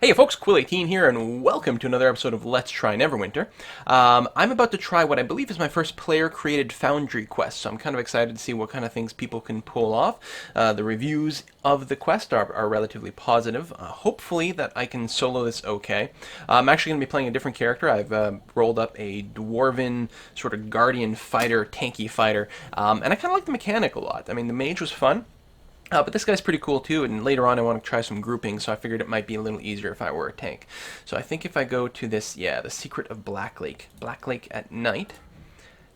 Hey folks, Quill18 here, and welcome to another episode of Let's Try Neverwinter. I'm about to try what I believe is my first player-created Foundry quest, so I'm kind of excited to see what kind of things people can pull off. The reviews of the quest are relatively positive. Hopefully that I can solo this okay. I'm actually going to be playing a different character. I've rolled up a Dwarven sort of Guardian fighter, tanky fighter, and I kind of like the mechanic a lot. I mean, the mage was fun. But this guy's pretty cool too, and later on I want to try some grouping, so I figured it might be a little easier if I were a tank. So I think if I go to this, yeah, the Secret of Black Lake at night,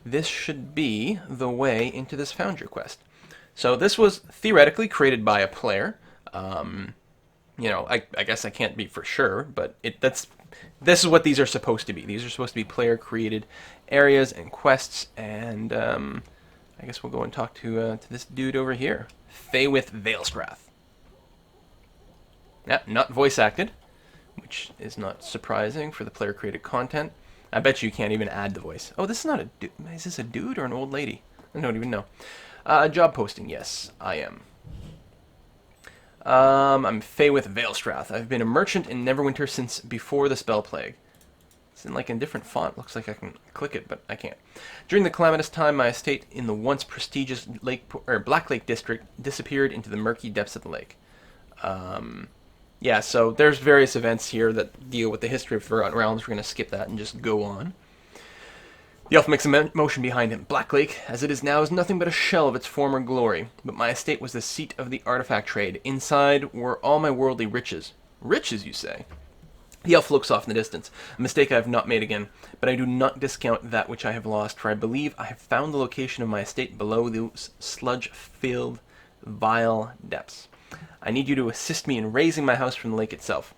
this should be the way into this Foundry quest. So this was theoretically created by a player. I guess I can't be for sure, but this is what these are supposed to be. These are supposed to be player-created areas and quests, and I guess we'll go and talk to this dude over here. Faywith Veilstrath. Yeah, not voice acted, which is not surprising for the player created content. I bet you can't even add the voice. Oh, this is not a dude. Is this a dude or an old lady? I don't even know. Job posting, yes, I am. I'm Faywith Veilstrath. I've been a merchant in Neverwinter since before the Spell Plague. It's in like a different font. Looks like I can click it, but I can't. During the calamitous time, my estate in the once prestigious Black Lake district disappeared into the murky depths of the lake. Yeah, so there's various events here that deal with the history of Forgotten Realms. We're going to skip that and just go on. The elf makes a motion behind him. Black Lake, as it is now, is nothing but a shell of its former glory. But my estate was the seat of the artifact trade. Inside were all my worldly riches. Riches, you say? The elf looks off in the distance. A mistake I have not made again, but I do not discount that which I have lost, for I believe I have found the location of my estate below those sludge-filled, vile depths. I need you to assist me in raising my house from the lake itself.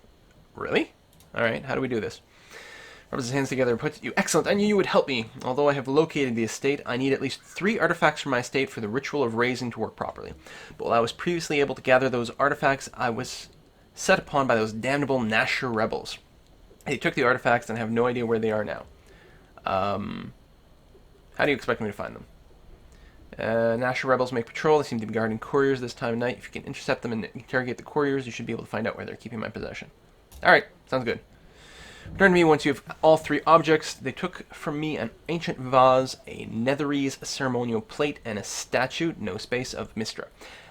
Really? Alright, how do we do this? Rubs his hands together and puts you. Excellent, I knew you would help me. Although I have located the estate, I need at least 3 artifacts from my estate for the ritual of raising to work properly. But while I was previously able to gather those artifacts, I was set upon by those damnable Nashor rebels. They took the artifacts and have no idea where they are now. How do you expect me to find them? Nashor rebels make patrol. They seem to be guarding couriers this time of night. If you can intercept them and interrogate the couriers, you should be able to find out where they're keeping my possession. Alright, sounds good. Return to me once you have all 3 objects. They took from me an ancient vase, a netherese ceremonial plate, and a statue, no space, of Mistra.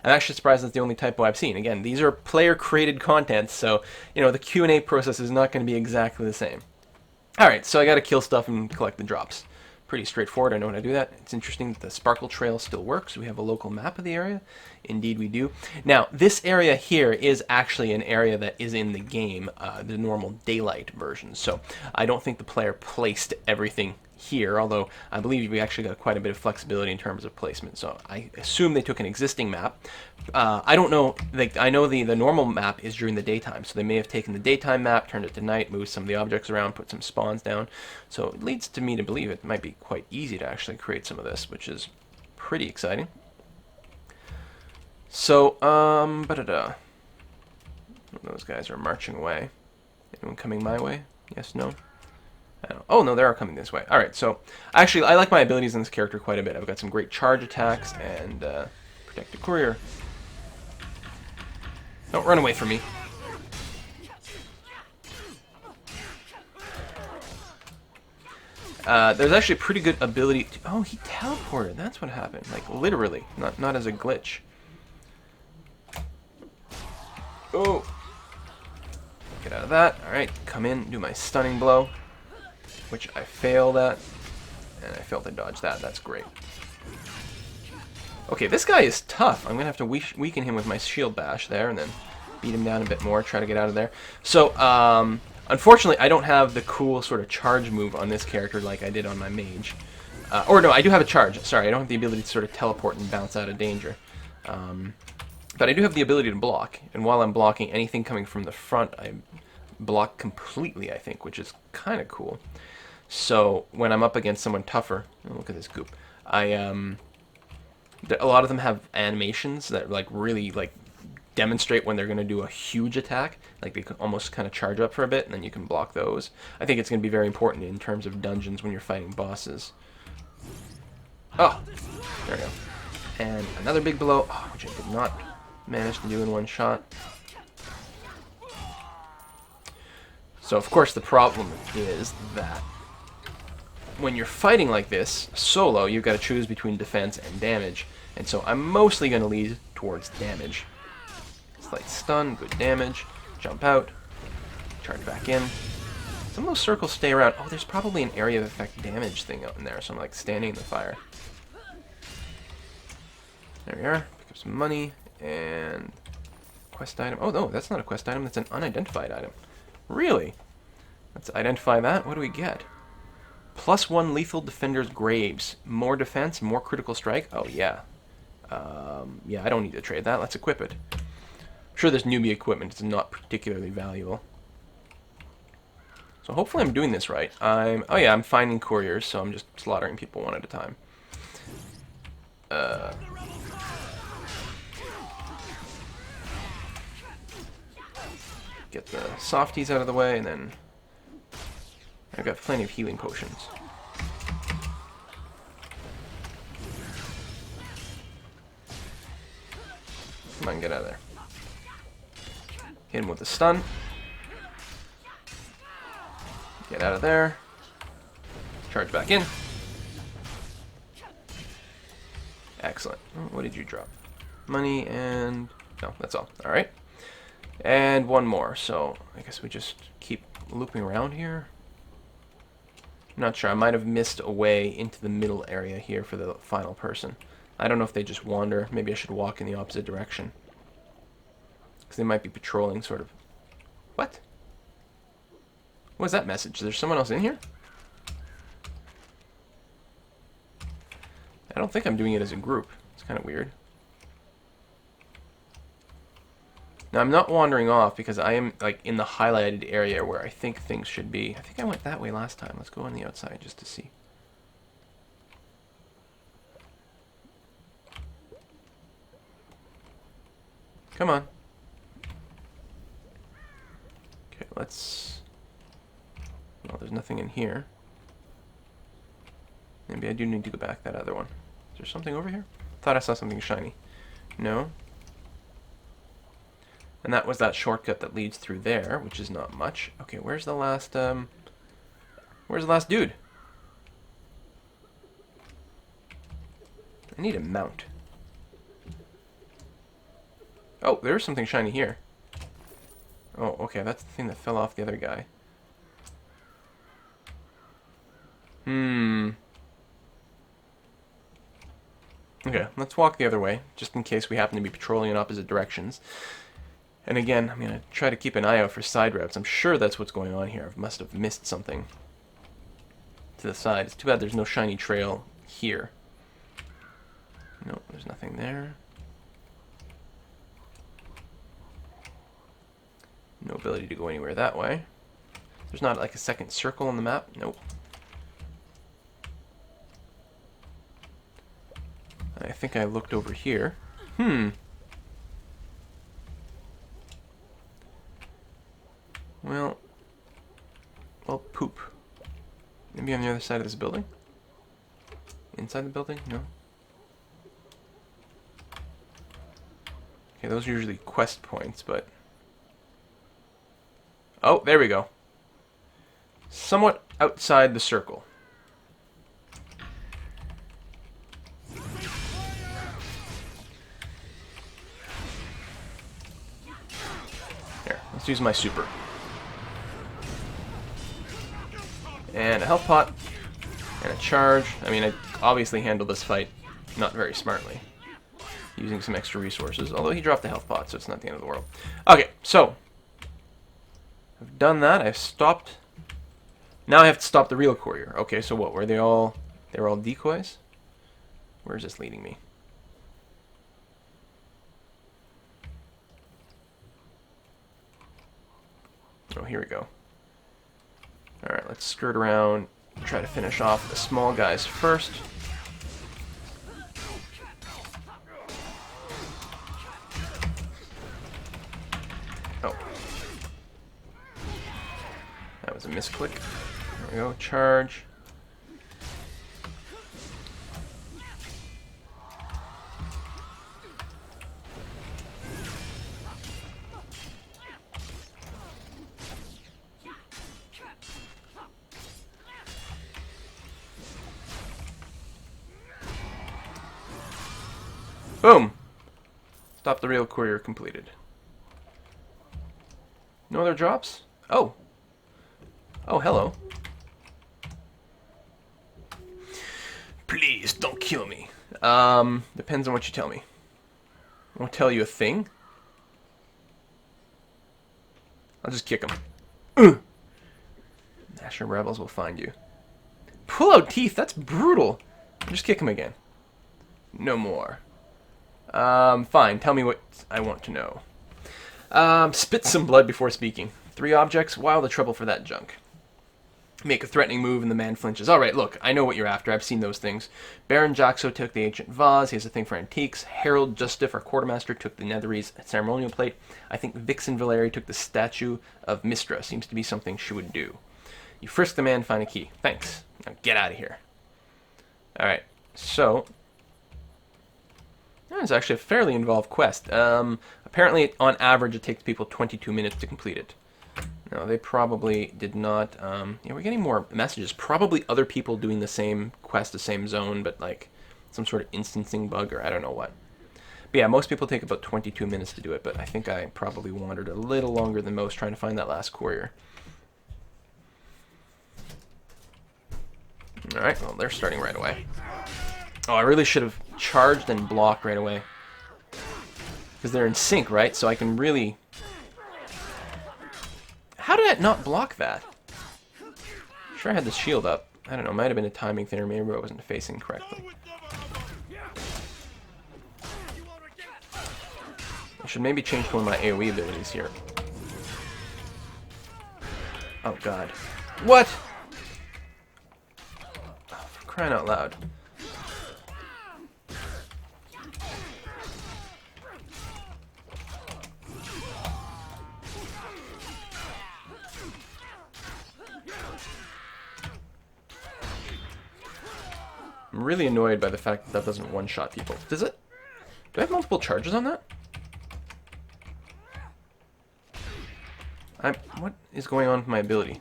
I'm actually surprised that's the only typo I've seen. Again, these are player-created content, so, the Q&A process is not going to be exactly the same. Alright, so I gotta kill stuff and collect the drops. Pretty straightforward, I know how to do that. It's interesting that the sparkle trail still works. We have a local map of the area. Indeed we do. Now, this area here is actually an area that is in the game, the normal daylight version. So I don't think the player placed everything here, although I believe we actually got quite a bit of flexibility in terms of placement. So I assume they took an existing map. I don't know, I know the normal map is during the daytime, so they may have taken the daytime map, turned it to night, moved some of the objects around, put some spawns down. So it leads to me to believe it might be quite easy to actually create some of this, which is pretty exciting. So, those guys are marching away. Anyone coming my way? Yes, no? I don't know. Oh, no, they are coming this way. Alright, so, actually, I like my abilities in this character quite a bit. I've got some great charge attacks and, protect the courier. Don't run away from me. There's actually a pretty good ability to... Oh, he teleported. That's what happened. Like, literally. Not as a glitch. Oh! Get out of that. Alright, come in, do my stunning blow, which I failed at. And I failed to dodge that. That's great. Okay, this guy is tough. I'm going to have to weaken him with my shield bash there, and then beat him down a bit more, try to get out of there. So, unfortunately, I don't have the cool sort of charge move on this character like I did on my mage. Or no, I do have a charge. Sorry, I don't have the ability to sort of teleport and bounce out of danger. But I do have the ability to block, and while I'm blocking anything coming from the front, I block completely, I think, which is kind of cool. So, when I'm up against someone tougher... Oh, look at this goop. A lot of them have animations that really demonstrate when they're going to do a huge attack. Like they can almost kind of charge up for a bit, and then you can block those. I think it's going to be very important in terms of dungeons when you're fighting bosses. Oh, there we go. And another big blow, which I did not manage to do in one shot. So of course the problem is that when you're fighting like this, solo, you've got to choose between defense and damage. And so I'm mostly going to lead towards damage. Slight stun, good damage, jump out, charge back in. Some of those circles stay around. Oh, there's probably an area of effect damage thing out in there, so I'm like standing in the fire. There we are. Pick up some money and quest item. Oh no, that's not a quest item, that's an unidentified item. Really? Let's identify that. What do we get? +1 lethal defender's graves. More defense, more critical strike. Oh yeah. Yeah, I don't need to trade that. Let's equip it. I'm sure this newbie equipment is not particularly valuable. So hopefully I'm doing this right. Oh yeah, I'm finding couriers, so I'm just slaughtering people one at a time. Get the softies out of the way, and then I've got plenty of healing potions. Come on, get out of there. Hit him with the stun. Get out of there. Charge back in. Excellent. What did you drop? Money and... no, that's all. Alright. And one more, so I guess we just keep looping around here. I'm not sure. I might have missed a way into the middle area here for the final person. I don't know if they just wander. Maybe I should walk in the opposite direction. Because they might be patrolling, sort of. What? What is that message? Is there someone else in here? I don't think I'm doing it as a group. It's kind of weird. Now, I'm not wandering off because I am like in the highlighted area where I think things should be. I think I went that way last time. Let's go on the outside just to see. Come on. Okay, let's... well, there's nothing in here. Maybe I do need to go back that other one. Is there something over here? Thought I saw something shiny. No. And that was that shortcut that leads through there, which is not much. Okay, where's the last, where's the last dude? I need a mount. Oh, there's something shiny here. Oh, okay, that's the thing that fell off the other guy. Okay, let's walk the other way, just in case we happen to be patrolling in opposite directions. And again, I'm going to try to keep an eye out for side routes. I'm sure that's what's going on here. I must have missed something to the side. It's too bad there's no shiny trail here. No, there's nothing there. No ability to go anywhere that way. There's not like a second circle on the map? Nope. I think I looked over here. Well, poop. Maybe on the other side of this building? Inside the building? No. Okay, those are usually quest points, but... oh, there we go. Somewhat outside the circle. Here, let's use my super. And a health pot. And a charge. I mean, I obviously handled this fight not very smartly. Using some extra resources. Although he dropped the health pot, so it's not the end of the world. Okay, so... I've done that. I've stopped... now I have to stop the real courier. Okay, so what? Were they all... they were all decoys? Where's this leading me? Oh, here we go. Alright, let's skirt around, try to finish off the small guys first. Oh. That was a misclick. There we go, charge. Boom! Stop the rail courier completed. No other drops? Oh. Oh, hello. Please, don't kill me. Depends on what you tell me. I won't tell you a thing. I'll just kick him. Asher rebels will find you. Pull out teeth, that's brutal. Just kick him again. No more. Fine, tell me what I want to know. Spit some blood before speaking. 3 objects, why all the trouble for that junk? Make a threatening move and the man flinches. Alright, look, I know what you're after. I've seen those things. Baron Jaxo took the ancient vase. He has a thing for antiques. Harold Justiff, our quartermaster, took the Netherese ceremonial plate. I think Vixen Valeri took the statue of Mistra. Seems to be something she would do. You frisk the man, find a key. Thanks. Now get out of here. Alright, so... That was actually a fairly involved quest. Apparently, on average, it takes people 22 minutes to complete it. No, they probably did not. Yeah, we're getting more messages. Probably other people doing the same quest, the same zone, but like some sort of instancing bug or I don't know what. But yeah, most people take about 22 minutes to do it, but I think I probably wandered a little longer than most trying to find that last courier. Alright, well, they're starting right away. Oh, I really should have charged and blocked right away. Because they're in sync, right? So I can really... How did I not block that? Sure I had the shield up. I don't know, might have been a timing thing, or maybe I wasn't facing correctly. I should maybe change one of my AoE abilities here. Oh god. What? Oh, for crying out loud. I'm really annoyed by the fact that that doesn't one-shot people. Does it? Do I have multiple charges on that? What is going on with my ability?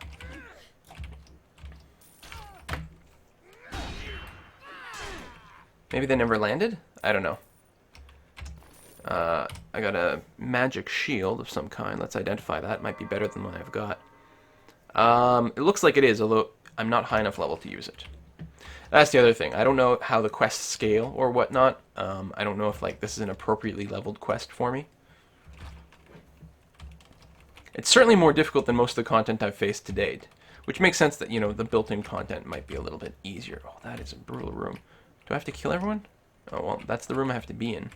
Maybe they never landed? I don't know. I got a magic shield of some kind. Let's identify that. It might be better than what I've got. It looks like it is, although I'm not high enough level to use it. That's the other thing. I don't know how the quests scale or whatnot. I don't know if like this is an appropriately leveled quest for me. It's certainly more difficult than most of the content I've faced to date, which makes sense that, you know, the built-in content might be a little bit easier. Oh, that is a brutal room. Do I have to kill everyone? Oh, well, that's the room I have to be in.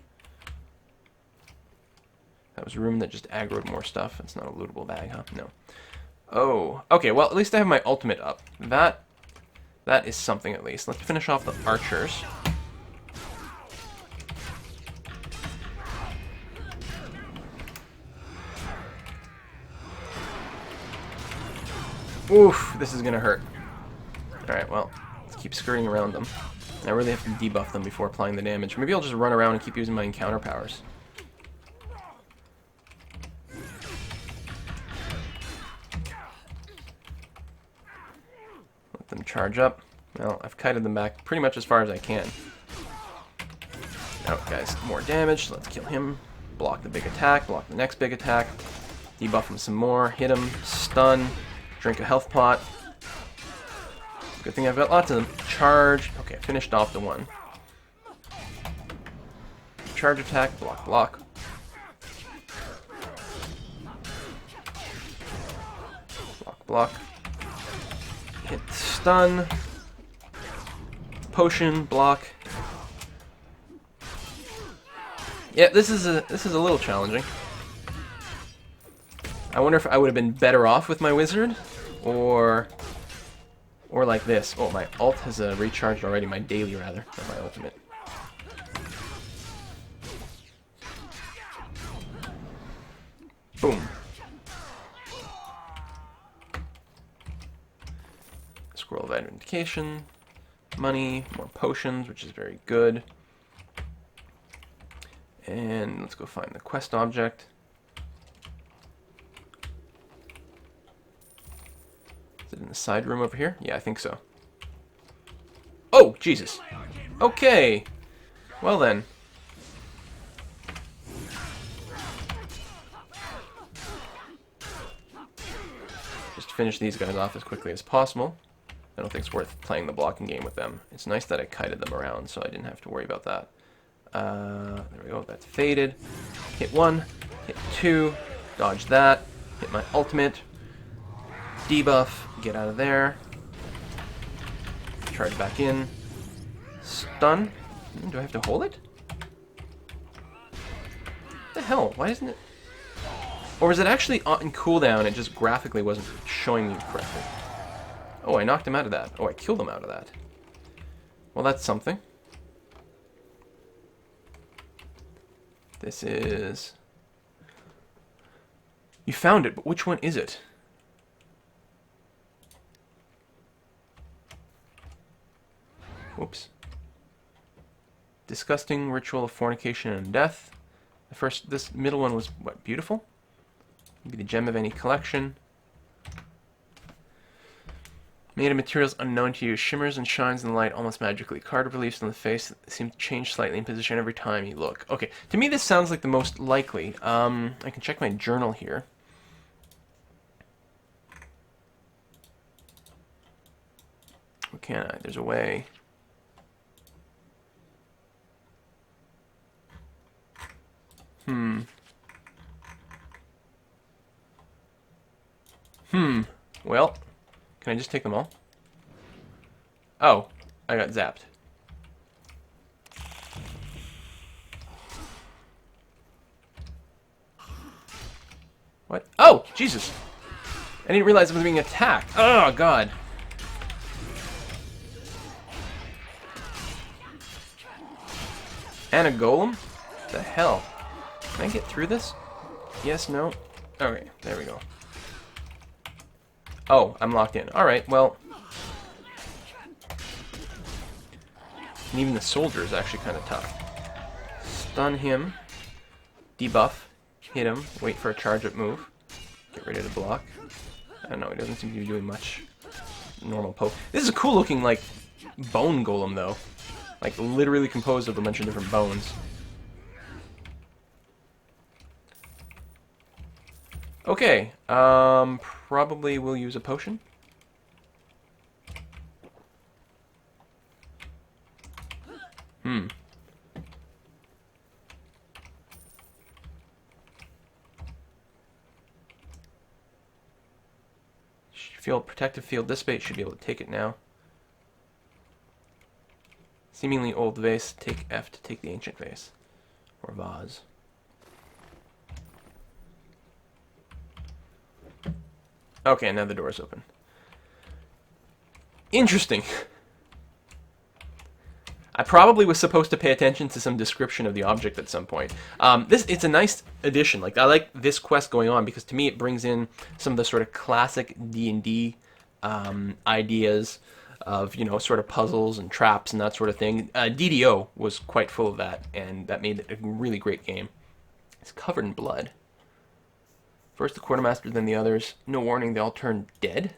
That was a room that just aggroed more stuff. It's not a lootable bag, huh? No. Oh, okay, well, at least I have my ultimate up. That is something, at least. Let's finish off the archers. Oof, this is gonna hurt. Alright, well, let's keep skirting around them. I really have to debuff them before applying the damage. Maybe I'll just run around and keep using my encounter powers. Let them charge up. Well, I've kited them back pretty much as far as I can. Now, guys, more damage. Let's kill him. Block the big attack. Block the next big attack. Debuff him some more. Hit him. Stun. Drink a health pot. Good thing I've got lots of them. Charge. Okay, finished off the one. Charge attack. Block, block. Block, block. Hit stun. Potion, block. Yeah, this is a little challenging. I wonder if I would have been better off with my wizard, or like this. Oh, my ult has recharged already. My daily, rather, not my ultimate. Boom. Scroll of identification. Money, more potions, which is very good. And let's go find the quest object. Is it in the side room over here? Yeah, I think so. Oh, Jesus. Okay. Well then. finish these guys off as quickly as possible. I don't think it's worth playing the blocking game with them. It's nice that I kited them around, so I didn't have to worry about that. There we go, that's faded. Hit 1, hit 2, dodge that, hit my ultimate, debuff, get out of there, charge back in, stun. Do I have to hold it? What the hell? Why isn't it? Or is it actually on cooldown? It just graphically wasn't showing me correctly. Oh, I knocked him out of that. Oh, I killed him out of that. Well, that's something. This is... You found it, but which one is it? Whoops. Disgusting ritual of fornication and death. This middle one was, what, beautiful? Maybe the gem of any collection. Made of materials unknown to you, shimmers and shines in the light almost magically. Card reliefs on the face seem to change slightly in position every time you look. Okay, to me this sounds like the most likely. I can check my journal here. What can I? There's a way. Well, can I just take them all? Oh, I got zapped. What? Oh, Jesus! I didn't realize I was being attacked. Oh, God. And a golem? What the hell? Can I get through this? Yes, no? Okay, there we go. Oh, I'm locked in. Alright, well... And even the soldier is actually kind of tough. Stun him. Debuff. Hit him. Wait for a charge-up move. Get ready to block. I don't know, he doesn't seem to be doing much normal poke. This is a cool-looking, like, bone golem, though. Like, literally composed of a bunch of different bones. Okay, probably we'll use a potion. Field protective field dissipate, should be able to take it now. Seemingly old vase, take F to take the ancient vase. Or vase. Okay, now the door's open. Interesting. I probably was supposed to pay attention to some description of the object at some point. It's a nice addition. Like, I like this quest going on because to me it brings in some of the sort of classic D&D ideas of, you know, sort of puzzles and traps and that sort of thing. DDO was quite full of that, and that made it a really great game. It's covered in blood. First the quartermaster, then the others. No warning, they all turn dead.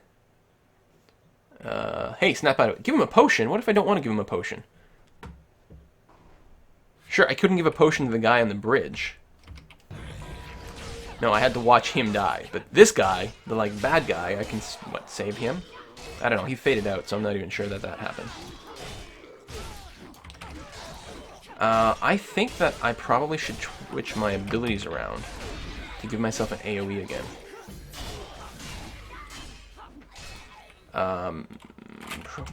Hey, snap out of it. Give him a potion. What if I don't want to give him a potion? Sure, I couldn't give a potion to the guy on the bridge. No, I had to watch him die. But this guy, the, like, bad guy, I can, what, save him? I don't know, he faded out, so I'm not even sure that that happened. I think that I probably should switch my abilities around to give myself an AoE again.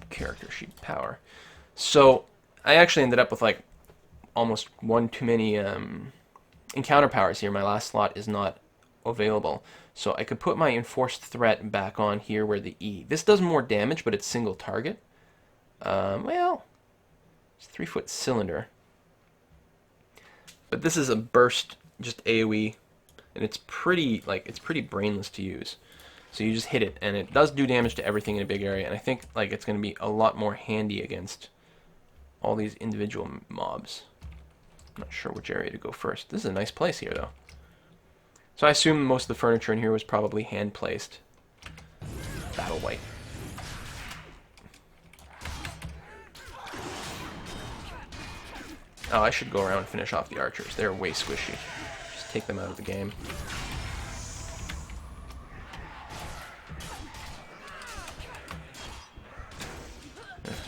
Character sheet power. So, I actually ended up with, like, almost one too many encounter powers here. My last slot is not available. So I could put my enforced threat back on here where the E. This does more damage, but it's single target. Well, it's a 3-foot cylinder. But this is a burst, just AoE, and it's pretty, like, it's pretty brainless to use. So you just hit it, and it does do damage to everything in a big area, and I think, like, it's going to be a lot more handy against all these individual mobs. I'm not sure which area to go first. This is a nice place here, though. So I assume most of the furniture in here was probably hand-placed. Battle white. Oh, I should go around and finish off the archers. They're way squishy. Just take them out of the game.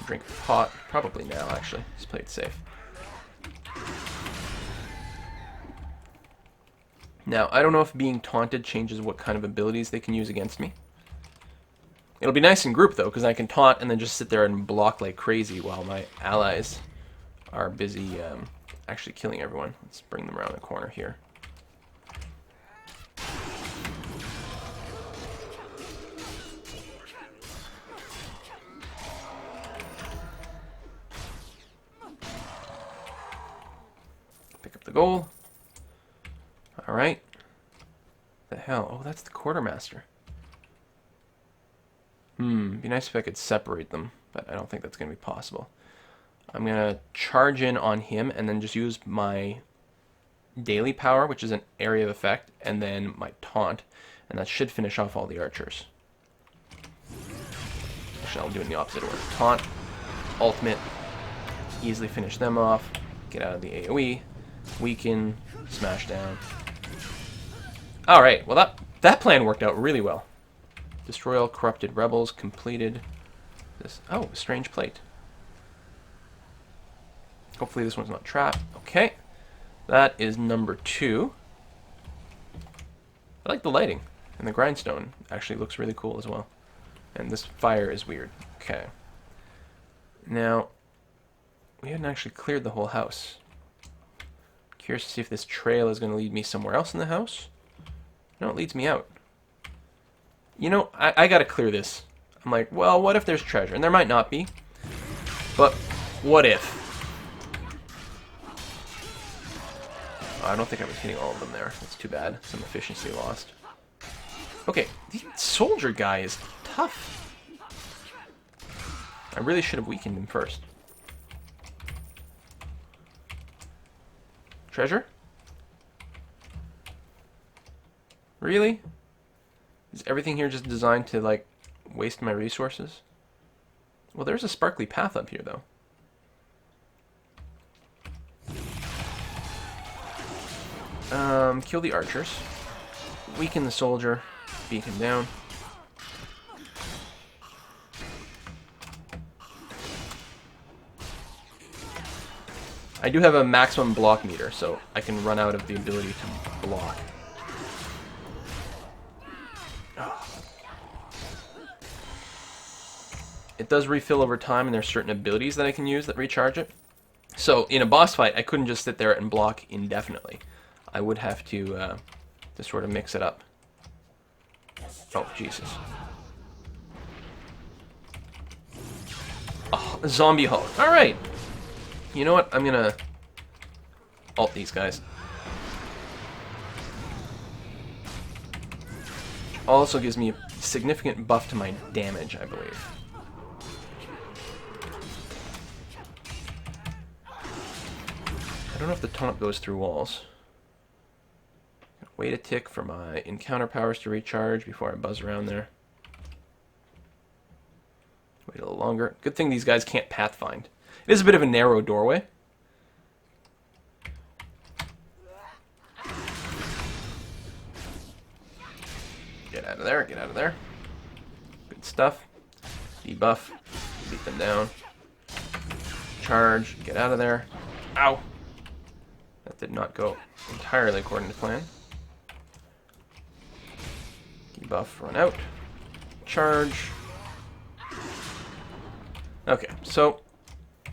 drink pot. Probably now, actually. Let's play it safe. Now, I don't know if being taunted changes what kind of abilities they can use against me. It'll be nice in group, though, because I can taunt and then just sit there and block like crazy while my allies are busy actually killing everyone. Let's bring them around the corner here. Pick up the gold. Alright. The hell? Oh, that's the quartermaster. Be nice if I could separate them, but I don't think that's going to be possible. I'm going to charge in on him and then just use my daily power, which is an area of effect, and then my taunt, and that should finish off all the archers. Actually, I'll do it in the opposite order. Taunt, ultimate, easily finish them off, get out of the AoE, weaken, smash down. Alright, well that plan worked out really well. Destroy all corrupted rebels, completed this. Oh, a strange plate. Hopefully this one's not trapped. Okay, that is number 2. I like the lighting, and the grindstone actually looks really cool as well. And this fire is weird. Okay. Now, we hadn't actually cleared the whole house. Curious to see if this trail is going to lead me somewhere else in the house. No, it leads me out. You know, I gotta clear this. I'm like, well, what if there's treasure? And there might not be. But, what if? Oh, I don't think I was hitting all of them there. That's too bad. Some efficiency lost. Okay, the soldier guy is tough. I really should have weakened him first. Treasure? Really? Is everything here just designed to, like, waste my resources? Well, there's a sparkly path up here, though. Kill the archers. Weaken the soldier. Beat him down. I do have a maximum block meter, so I can run out of the ability to block. It does refill over time, and there's certain abilities that I can use that recharge it. So in a boss fight, I couldn't just sit there and block indefinitely. I would have to sort of mix it up. Oh, Jesus. Oh, a zombie Hulk. Alright. You know what? I'm gonna ult these guys. Also gives me a significant buff to my damage, I believe. I don't know if the taunt goes through walls. Wait a tick for my encounter powers to recharge before I buzz around there. Wait a little longer. Good thing these guys can't pathfind. It is a bit of a narrow doorway. Get out of there, get out of there. Good stuff. Debuff. Beat them down. Charge. Get out of there. Ow! That did not go entirely according to plan. Debuff, run out. Charge. Okay, so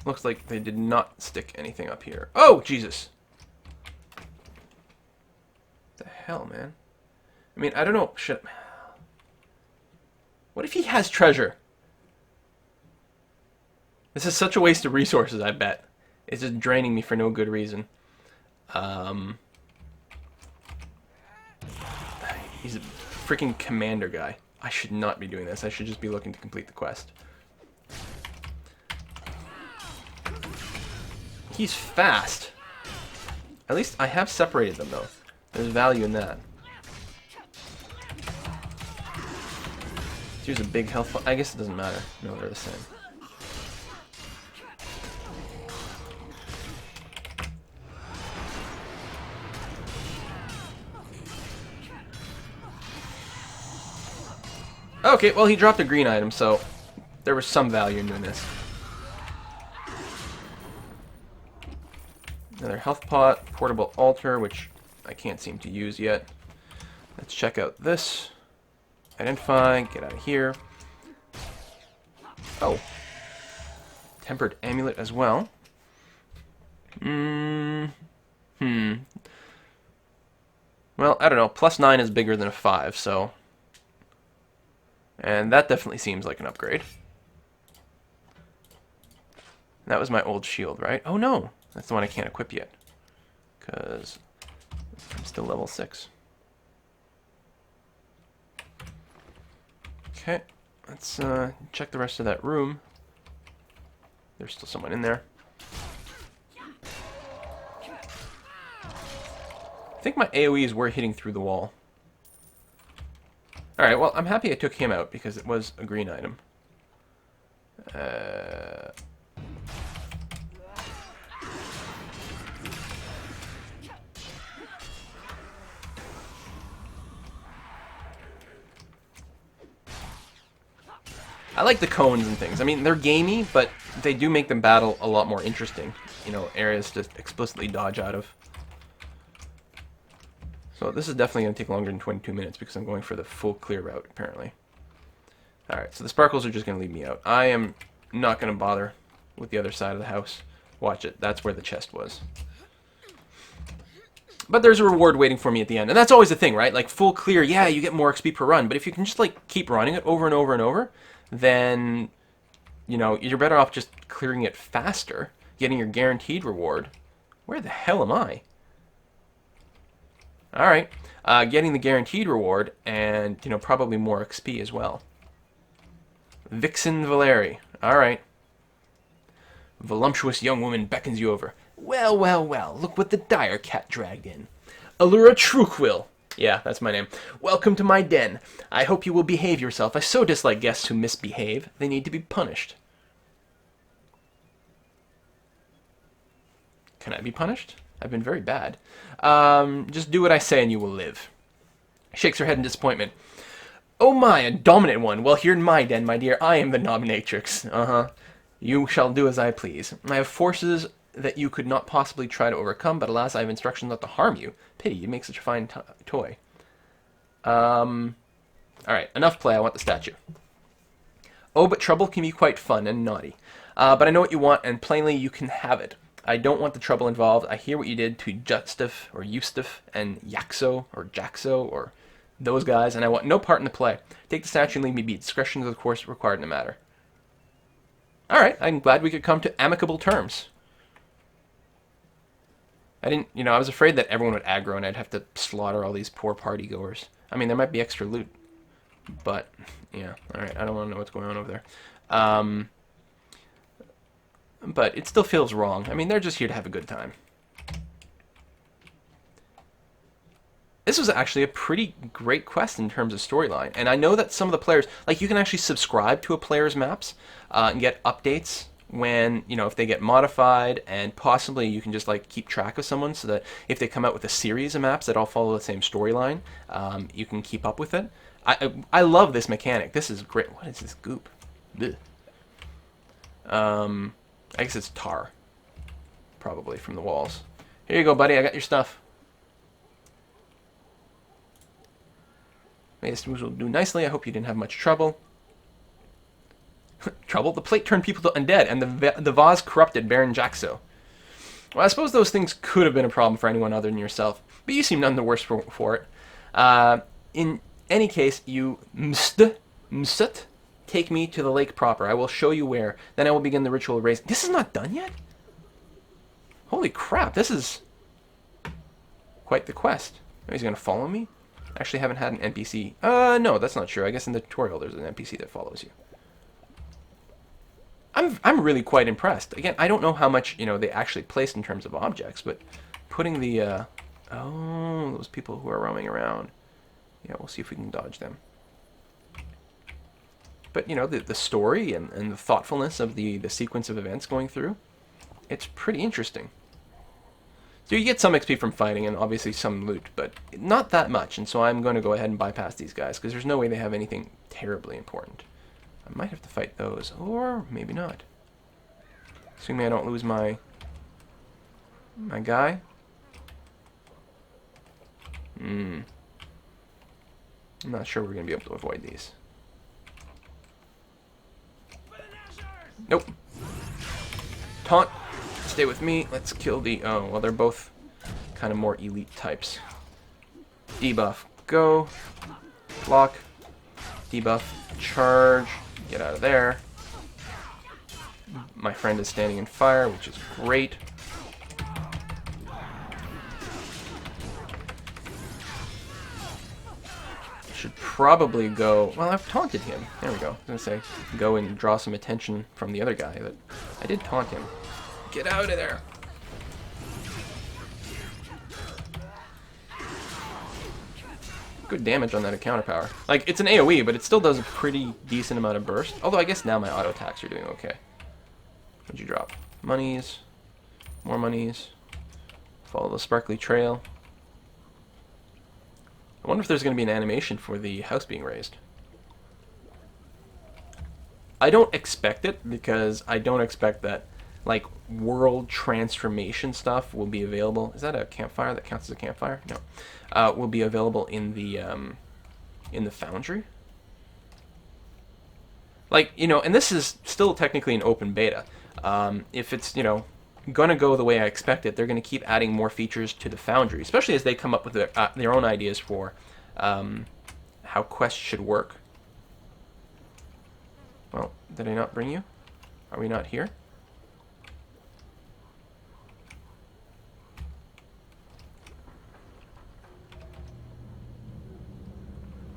looks like they did not stick anything up here. Oh, Jesus! What the hell, man? I mean, I don't know. Shit. What if he has treasure? This is such a waste of resources, I bet. It's just draining me for no good reason. He's a freaking commander guy. I should not be doing this. I should just be looking to complete the quest. He's fast. At least I have separated them, though. There's value in that. Here's a big health. I guess it doesn't matter. No, they're the same. Okay, well, he dropped a green item, so there was some value in doing this. Another health pot, portable altar, which I can't seem to use yet. Let's check out this. Identify, get out of here. Oh. Tempered amulet as well. Well, I don't know. +9 is bigger than a 5, so... And that definitely seems like an upgrade. That was my old shield, right? Oh no! That's the one I can't equip yet. Because I'm still level 6. Okay, let's check the rest of that room. There's still someone in there. I think my AoEs were hitting through the wall. Alright, well, I'm happy I took him out because it was a green item. I like the cones and things. I mean, they're gamey, but they do make the battle a lot more interesting. You know, areas to explicitly dodge out of. So this is definitely going to take longer than 22 minutes because I'm going for the full clear route, apparently. Alright, so the sparkles are just going to leave me out. I am not going to bother with the other side of the house. Watch it. That's where the chest was. But there's a reward waiting for me at the end. And that's always the thing, right? Like, full clear, yeah, you get more XP per run. But if you can just, like, keep running it over and over and over, then, you know, you're better off just clearing it faster, getting your guaranteed reward. Where the hell am I? Alright, getting the guaranteed reward, and, you know, probably more XP as well. Vixen Valeri. Alright. Voluptuous young woman beckons you over. Well, well, well, look what the dire cat dragged in. Allura Truequill. Yeah, that's my name. Welcome to my den. I hope you will behave yourself. I so dislike guests who misbehave. They need to be punished. Can I be punished? I've been very bad. Just do what I say and you will live. Shakes her head in disappointment. Oh my, a dominant one. Well, here in my den, my dear, I am the dominatrix. You shall do as I please. I have forces that you could not possibly try to overcome, but alas, I have instructions not to harm you. Pity, you make such a fine toy. Alright, enough play, I want the statue. Oh, but trouble can be quite fun and naughty. But I know what you want, and plainly you can have it. I don't want the trouble involved. I hear what you did to Justif, or Eustif, and Yaxo, or Jaxo, or those guys, and I want no part in the play. Take the statue and leave me be. Discretion is, of course, required in the matter. Alright, I'm glad we could come to amicable terms. I was afraid that everyone would aggro and I'd have to slaughter all these poor partygoers. I mean, there might be extra loot, but, yeah, alright, I don't want to know what's going on over there. But it still feels wrong. I mean, they're just here to have a good time. This was actually a pretty great quest in terms of storyline. And I know that some of the players, like, you can actually subscribe to a player's maps and get updates when, you know, if they get modified, and possibly you can just, like, keep track of someone so that if they come out with a series of maps that all follow the same storyline, you can keep up with it. I love this mechanic. This is great. What is this goop? Blech. I guess it's tar. Probably from the walls. Here you go, buddy. I got your stuff. This will do nicely. I hope you didn't have much trouble. Trouble? The plate turned people to undead, and the vase corrupted Baron Jaxo. Well, I suppose those things could have been a problem for anyone other than yourself, but you seem none the worse for it. In any case, you must take me to the lake proper. I will show you where. Then I will begin the ritual of raising. This is not done yet? Holy crap, this is quite the quest. Oh, he's going to follow me? I actually haven't had an NPC. No, that's not true. I guess in the tutorial there's an NPC that follows you. I'm really quite impressed. Again, I don't know how much, you know, they actually placed in terms of objects, but putting the, oh, those people who are roaming around. Yeah, we'll see if we can dodge them. But, you know, the story and the thoughtfulness of the sequence of events going through, it's pretty interesting. So you get some XP from fighting and obviously some loot, but not that much. And so I'm going to go ahead and bypass these guys because there's no way they have anything terribly important. I might have to fight those, or maybe not. Assuming I don't lose my My guy? I'm not sure we're going to be able to avoid these. Nope. Taunt. Stay with me. Let's kill the... Oh, well, they're both kind of more elite types. Debuff. Go. Block. Debuff. Charge. Get out of there. My friend is standing in fire, which is great. Should probably go... Well, I've taunted him. There we go. I was going to say, go and draw some attention from the other guy, but I did taunt him. Get out of there! Good damage on that counter power. Like, it's an AoE, but it still does a pretty decent amount of burst. Although I guess now my auto attacks are doing okay. What'd you drop? Monies. More monies. Follow the sparkly trail. I wonder if there's going to be an animation for the house being raised. I don't expect it, because I don't expect that, like, world transformation stuff will be available. Is that a campfire that counts as a campfire? No. Will be available in the Foundry. Like, you know, and this is still technically an open beta. If it's, you know, gonna go the way I expect it, they're gonna keep adding more features to the Foundry, especially as they come up with their own ideas for how quests should work. Well, did I not bring you? Are we not here?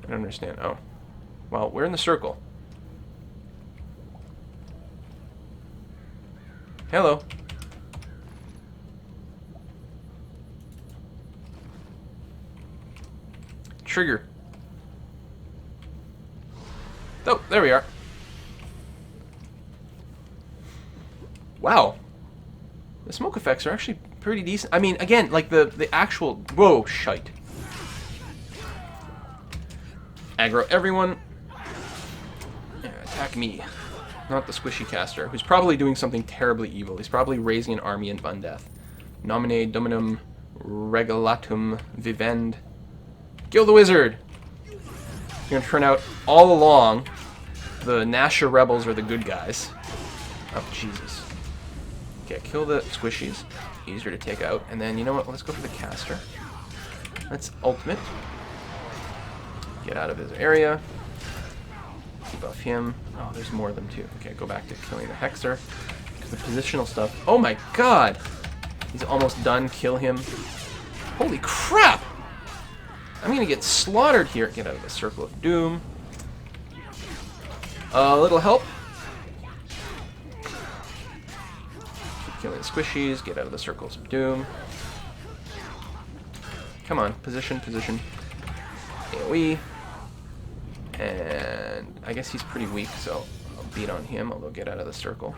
I don't understand. Oh. Well, we're in the circle. Hello. Trigger. Oh, there we are. Wow. The smoke effects are actually pretty decent. I mean, again, like the actual... Whoa, shite. Aggro everyone. Yeah, attack me. Not the squishy caster, who's probably doing something terribly evil. He's probably raising an army in undeath. Nomine dominum regulatum vivend. Kill the wizard! You're gonna turn out all along the Nasha rebels are the good guys. Oh, Jesus. Okay, kill the squishies. Easier to take out. And then, you know what? Let's go for the caster. Let's ultimate. Get out of his area. Debuff him. Oh, there's more of them too. Okay, go back to killing the Hexer. The positional stuff. Oh my god! He's almost done. Kill him. Holy crap! I'm gonna get slaughtered here. Get out of the Circle of Doom. A little help. Keep killing the squishies. Get out of the Circles of Doom. Come on. Position, position. AoE. And I guess he's pretty weak, so I'll beat on him, although get out of the circle.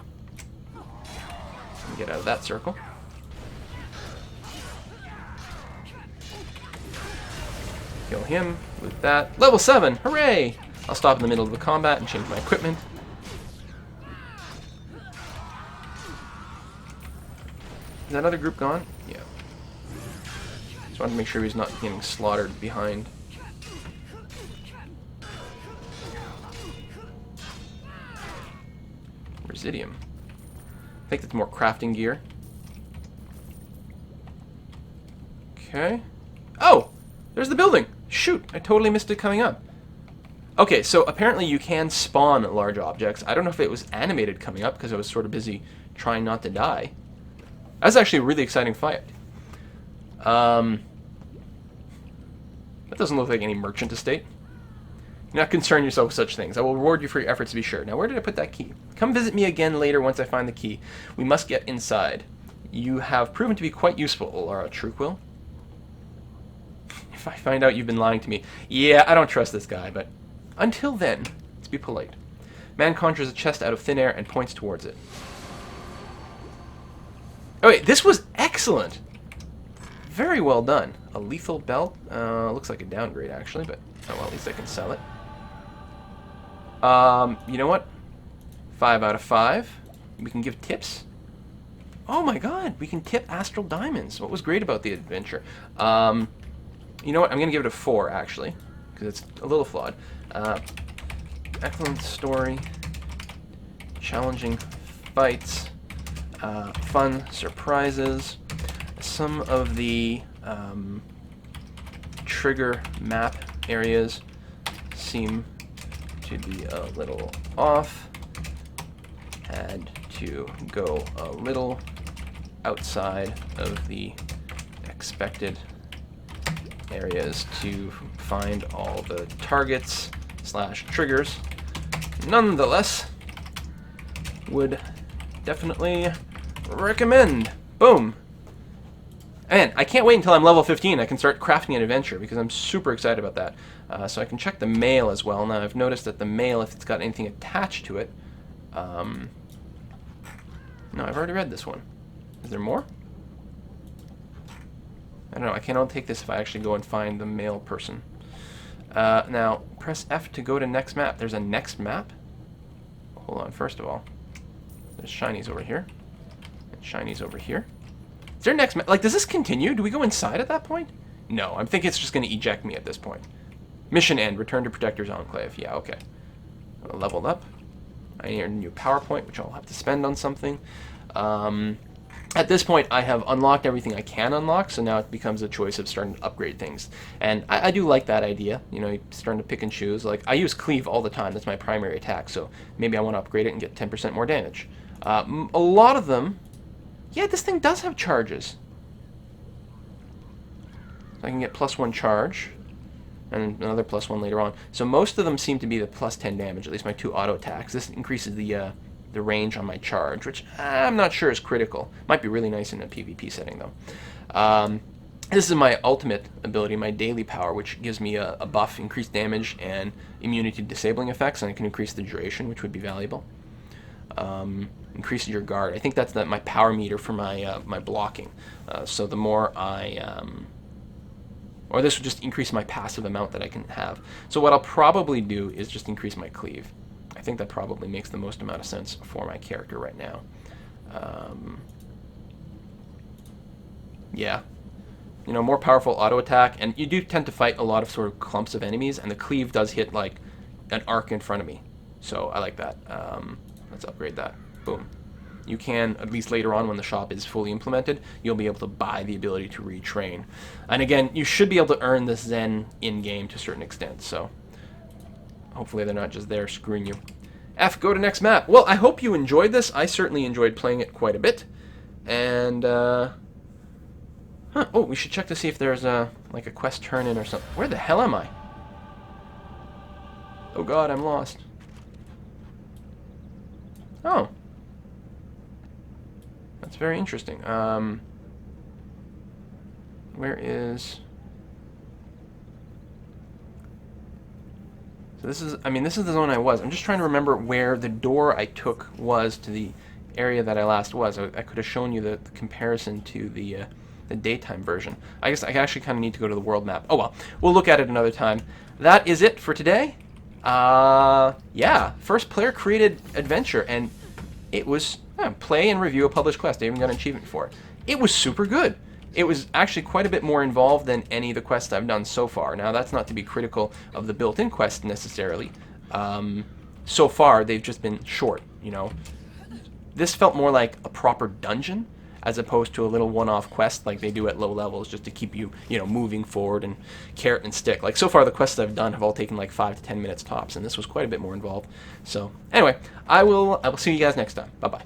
And get out of that circle. Kill him with that. Level 7! Hooray! I'll stop in the middle of the combat and change my equipment. Is that other group gone? Yeah. Just wanted to make sure he's not getting slaughtered behind. Residium. I think that's more crafting gear. Okay. Oh! There's the building! Shoot! I totally missed it coming up. Okay, so apparently you can spawn large objects. I don't know if it was animated coming up because I was sort of busy trying not to die. That was actually a really exciting fight. That doesn't look like any merchant estate. Do not concern yourself with such things. I will reward you for your efforts to be sure. Now, where did I put that key? Come visit me again later once I find the key. We must get inside. You have proven to be quite useful, Laura Truequill. If I find out you've been lying to me. Yeah, I don't trust this guy, but until then, let's be polite. Man conjures a chest out of thin air and points towards it. Oh wait, this was excellent! Very well done. A lethal belt. Looks like a downgrade, actually, but oh well, at least I can sell it. You know what? 5 out of 5. We can give tips. Oh my god, we can tip astral diamonds. What was great about the adventure? You know what? I'm going to give it a 4, actually, because it's a little flawed. Excellent story, challenging fights, fun surprises. Some of the trigger map areas seem to be a little off. Had to go a little outside of the expected areas to find all the targets / triggers. Nonetheless, would definitely recommend. Boom. And I can't wait until I'm level 15. I can start crafting an adventure because I'm super excited about that. So I can check the mail as well. Now I've noticed that the mail, if it's got anything attached to it, no, I've already read this one. Is there more? I don't know. I can't take this if I actually go and find the mail person. Now, press F to go to next map. There's a next map? Hold on, first of all. There's shinies over here. And shinies over here. Is there next map? Like, does this continue? Do we go inside at that point? No, I'm thinking it's just going to eject me at this point. Mission end. Return to Protector's Enclave. Yeah, okay. Leveled up. I need a new PowerPoint, which I'll have to spend on something. At this point, I have unlocked everything I can unlock, so now it becomes a choice of starting to upgrade things. And I do like that idea, you know, starting to pick and choose. Like, I use Cleave all the time. That's my primary attack, so maybe I want to upgrade it and get 10% more damage. A lot of them... Yeah, this thing does have charges. So I can get +1 charge, and another +1 later on. So most of them seem to be the +10 damage, at least my 2 auto attacks. This increases the range on my charge, which I'm not sure is critical. Might be really nice in a PvP setting, though. This is my ultimate ability, my daily power, which gives me a buff, increased damage, and immunity to disabling effects, and I can increase the duration, which would be valuable. Increases your guard. I think that's my power meter for my my blocking. So the more I... or this would just increase my passive amount that I can have. So what I'll probably do is just increase my cleave. I think that probably makes the most amount of sense for my character right now. Yeah. You know, more powerful auto attack, and you do tend to fight a lot of sort of clumps of enemies, and the cleave does hit like an arc in front of me. So I like that. Let's upgrade that. Boom. You can, at least later on when the shop is fully implemented, you'll be able to buy the ability to retrain. And again, you should be able to earn this Zen in-game to a certain extent, so hopefully they're not just there screwing you. F, go to next map. Well, I hope you enjoyed this. I certainly enjoyed playing it quite a bit. And, oh, we should check to see if there's like a quest turn-in or something. Where the hell am I? Oh god, I'm lost. Oh. That's very interesting. Where is... So this is, I mean, this is the zone I was. I'm just trying to remember where the door I took was to the area that I last was. I could have shown you the comparison to the daytime version. I guess I actually kind of need to go to the world map. Oh well, we'll look at it another time. That is it for today. Yeah, first player created adventure, and it was play and review a published quest. I even got an achievement for it. It was super good. It was actually quite a bit more involved than any of the quests I've done so far. Now, that's not to be critical of the built-in quests necessarily. So far, they've just been short, you know. This felt more like a proper dungeon as opposed to a little one-off quest like they do at low levels just to keep you, you know, moving forward and carrot and stick. Like, so far, the quests I've done have all taken like 5 to 10 minutes tops, and this was quite a bit more involved. So, anyway, I will see you guys next time. Bye-bye.